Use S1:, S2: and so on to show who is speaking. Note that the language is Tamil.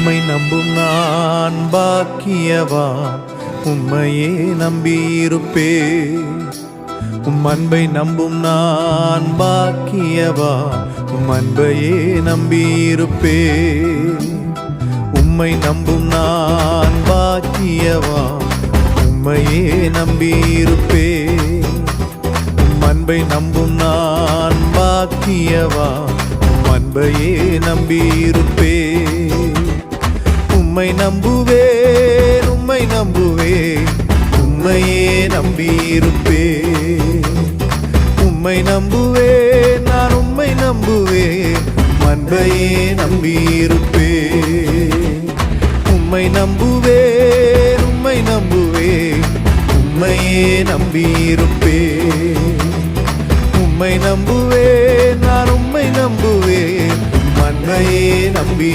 S1: உம்மை நம்பும் நான் பாக்கியவா, உம்மையே நம்பியிருப்பே. உம் அன்பை நம்பும் நான் பாக்கியவா, உம் அன்பையே நம்பியிருப்பே. உம்மை நம்பும் நான் பாக்கியவா, உம்மையே நம்பியிருப்பே. உம் அன்பை நம்பும் நான் பாக்கியவா, உம் அன்பையே நம்பியிருப்பே. உம்மை நம்புவேன், உம்மை நம்புவேன், உம்மையே நம்பியிருப்பே. உம்மை நம்புவேன், நான் உம்மை நம்புவேன், அன்பையே நம்பியிருப்பே. உம்மை நம்புவேன், உம்மை நம்புவேன், உம்மையே நம்பியிருப்பே. உம்மை நம்புவேன், நான் உம்மை நம்புவேன், அன்பையே நம்பி